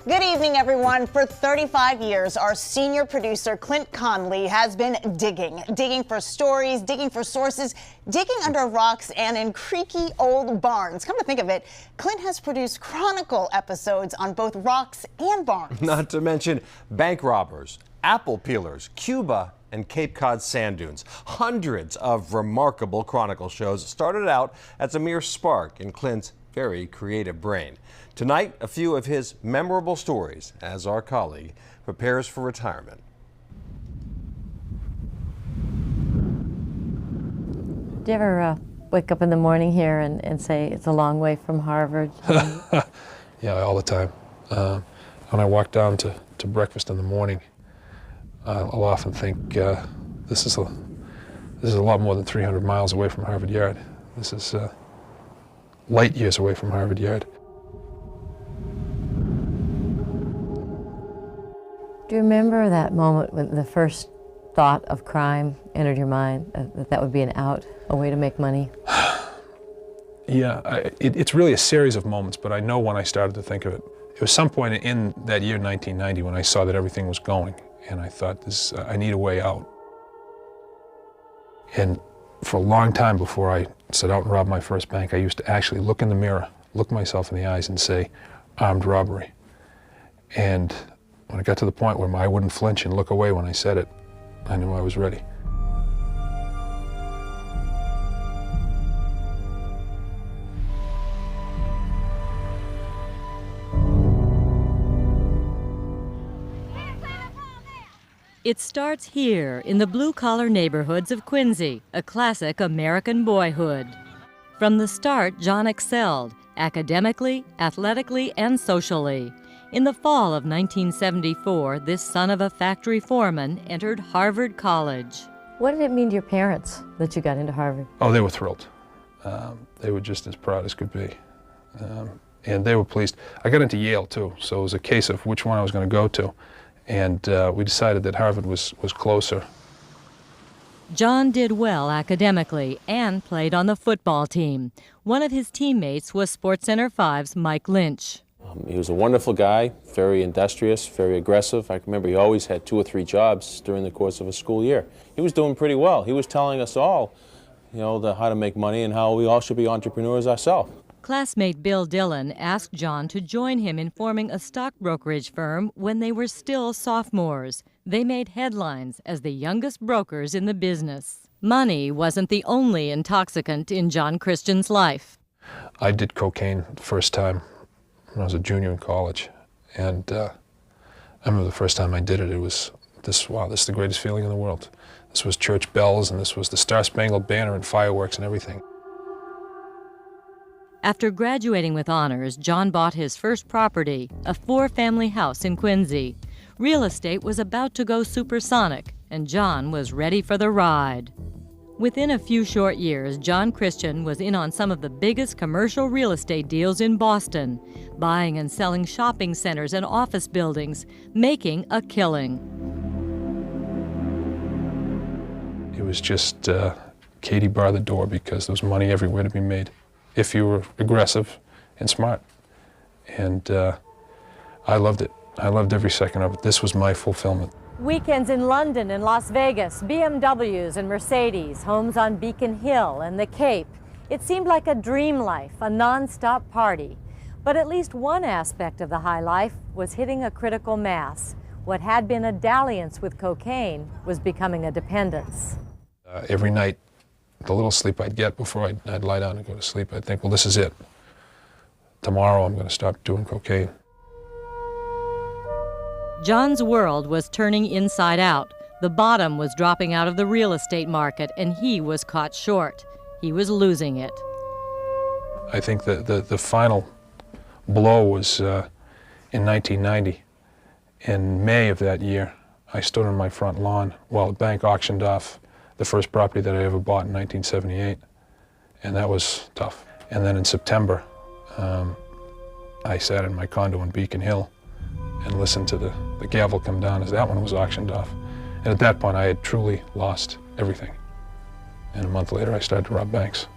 Good evening, everyone. For 35 years, our senior producer, Clint Conley, has been digging for stories, digging for sources, digging under rocks and in creaky old barns. Come to think of it, Clint has produced Chronicle episodes on both rocks and barns. Not to mention bank robbers, apple peelers, Cuba, and Cape Cod sand dunes. Hundreds of remarkable Chronicle shows started out as a mere spark in Clint's very creative brain. Tonight, a few of his memorable stories as our colleague prepares for retirement. Do you ever wake up in the morning here and say it's a long way from Harvard? Yeah, all the time. When I walk down to breakfast in the morning, I'll often think this is a lot more than 300 miles away from Harvard Yard. This is light years away from Harvard Yard. Do you remember that moment when the first thought of crime entered your mind, that would be an out, a way to make money? Yeah, it's really a series of moments, but I know when I started to think of it. It was some point in that year, 1990, when I saw that everything was going, and I thought, I need a way out. And for a long time before I set out and robbed my first bank, I used to actually look in the mirror, look myself in the eyes and say, armed robbery. And when it got to the point where I wouldn't flinch and look away when I said it, I knew I was ready. It starts here in the blue-collar neighborhoods of Quincy, a classic American boyhood. From the start, John excelled academically, athletically, and socially. In the fall of 1974, this son of a factory foreman entered Harvard College. What did it mean to your parents that you got into Harvard? Oh, they were thrilled. They were just as proud as could be. And they were pleased. I got into Yale, too, so it was a case of which one I was going to go to. And we decided that Harvard was closer. John did well academically and played on the football team. One of his teammates was SportsCenter 5's Mike Lynch. He was a wonderful guy, very industrious, very aggressive. I remember he always had 2 or 3 jobs during the course of a school year. He was doing pretty well. He was telling us all, how to make money and how we all should be entrepreneurs ourselves. Classmate Bill Dillon asked John to join him in forming a stock brokerage firm when they were still sophomores. They made headlines as the youngest brokers in the business. Money wasn't the only intoxicant in John Christian's life. I did cocaine the first time when I was a junior in college. And I remember the first time I did it, it was this is the greatest feeling in the world. This was church bells, and this was the Star-Spangled Banner and fireworks and everything. After graduating with honors, John bought his first property, a 4-family house in Quincy. Real estate was about to go supersonic, and John was ready for the ride. Within a few short years, John Christian was in on some of the biggest commercial real estate deals in Boston, buying and selling shopping centers and office buildings, making a killing. It was just Katie bar the door, because there was money everywhere to be made if you were aggressive and smart. And I loved it. I loved every second of it. This was my fulfillment. Weekends in London and Las Vegas, BMWs and Mercedes, homes on Beacon Hill and the Cape. It seemed like a dream life, a non-stop party. But at least one aspect of the high life was hitting a critical mass. What had been a dalliance with cocaine was becoming a dependence. Every night, the little sleep I'd get before I'd lie down and go to sleep, I'd think, well, this is it. Tomorrow I'm going to stop doing cocaine. John's world was turning inside out. The bottom was dropping out of the real estate market, and he was caught short. He was losing it. I think the final blow was in 1990. In May of that year, I stood on my front lawn while the bank auctioned off the first property that I ever bought in 1978, and that was tough. And then in September, I sat in my condo in Beacon Hill and listened to the gavel come down as that one was auctioned off. And at that point, I had truly lost everything. And a month later, I started to rob banks.